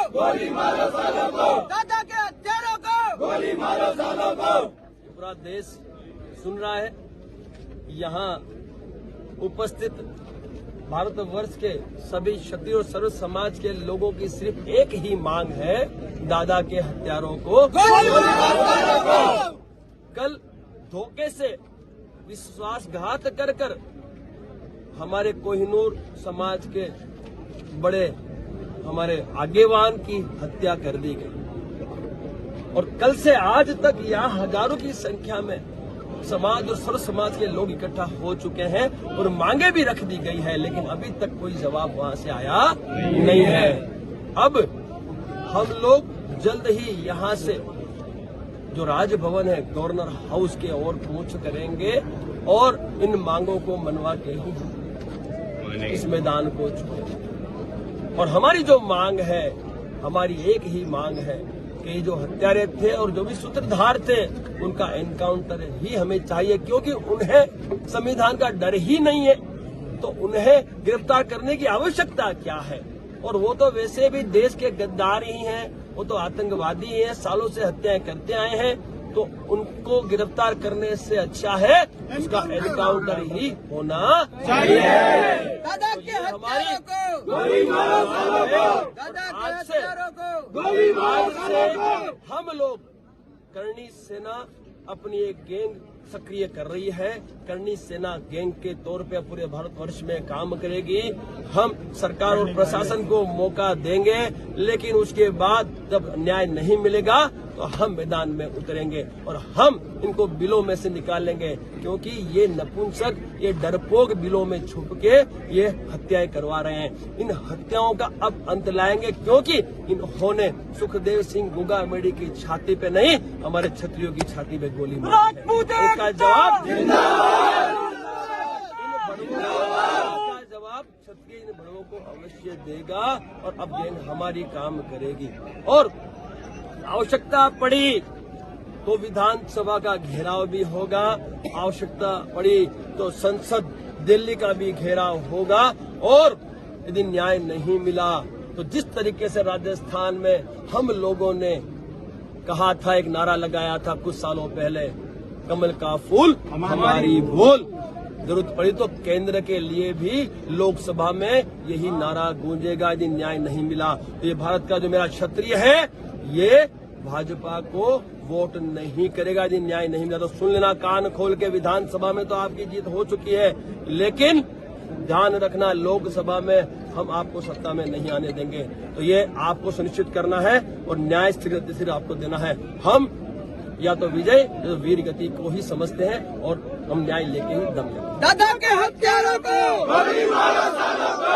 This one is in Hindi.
गोली मारो सालों को, दादा के हत्यारों को गोली मारो सालों को। पूरा देश सुन रहा है। यहाँ उपस्थित भारतवर्ष के सभी क्षत्रिय और सर्व समाज के लोगों की सिर्फ एक ही मांग है, दादा के हत्यारों को गोली मारो सालों को। कल धोखे से विश्वासघात कर हमारे कोहिनूर समाज के बड़े हमारे आगेवान की हत्या कर दी गई और कल से आज तक यहाँ हजारों की संख्या में समाज और सर्व समाज के लोग इकट्ठा हो चुके हैं और मांगे भी रख दी गई है, लेकिन अभी तक कोई जवाब वहां से आया नहीं है। अब हम लोग जल्द ही यहाँ से जो राजभवन है गवर्नर हाउस के ओर कूच करेंगे और इन मांगों को मनवा के ही इस मैदान को छोड़ेंगे। और हमारी जो मांग है, हमारी एक ही मांग है कि जो हत्यारे थे और जो भी सूत्रधार थे उनका एनकाउंटर ही हमें चाहिए, क्योंकि उन्हें संविधान का डर ही नहीं है तो उन्हें गिरफ्तार करने की आवश्यकता क्या है। और वो तो वैसे भी देश के गद्दार ही हैं, वो तो आतंकवादी हैं, सालों से हत्याएं करते आए हैं, तो उनको गिरफ्तार करने से अच्छा है उसका एनकाउंटर ही होना चाहिए। दादा के हत्यारों को गोली मारो सालों को, दादा के आज से हत्यारों को गोली मारो आज सालों से को। हम लोग करणी सेना अपनी एक गैंग सक्रिय कर रही है। करणी सेना गैंग के तौर पे पूरे भारतवर्ष में काम करेगी। हम सरकार और प्रशासन को मौका देंगे, लेकिन उसके बाद जब न्याय नहीं मिलेगा तो हम मैदान में उतरेंगे और हम इनको बिलों में से निकालेंगे, क्योंकि ये नपुंसक, ये डरपोक बिलों में छुप के ये हत्याएं करवा रहे हैं। इन हत्याओं का अब अंत लाएंगे, क्योंकि इन्होंने सुखदेव सिंह गुगामेडी की छाती पे नहीं, हमारे क्षत्रियों की छाती पे गोली मारी है। इसका जवाब क्षत्रिय इन बड़ों को अवश्य देगा और अब गैंग हमारी काम करेगी। और आवश्यकता पड़ी तो विधानसभा का घेराव भी होगा, आवश्यकता पड़ी तो संसद दिल्ली का भी घेराव होगा। और यदि न्याय नहीं मिला तो जिस तरीके से राजस्थान में हम लोगों ने कहा था, एक नारा लगाया था कुछ सालों पहले, कमल का फूल हमारी भूल, जरूरत पड़ी तो केंद्र के लिए भी लोकसभा में यही नारा गूंजेगा यदि न्याय नहीं मिला। तो ये भारत का जो मेरा क्षत्रिय है ये भाजपा को वोट नहीं करेगा यदि न्याय नहीं मिला। तो सुन लेना कान खोल के, विधानसभा में तो आपकी जीत हो चुकी है, लेकिन ध्यान रखना लोकसभा में हम आपको सत्ता में नहीं आने देंगे। तो ये आपको सुनिश्चित करना है और न्याय सिर्फ आपको देना है। हम या तो विजय या तो वीर गति को ही समझते हैं और हम न्याय लेके ही दम लेते हैं। दादा के हत्यारों को गोली मारो सालों को।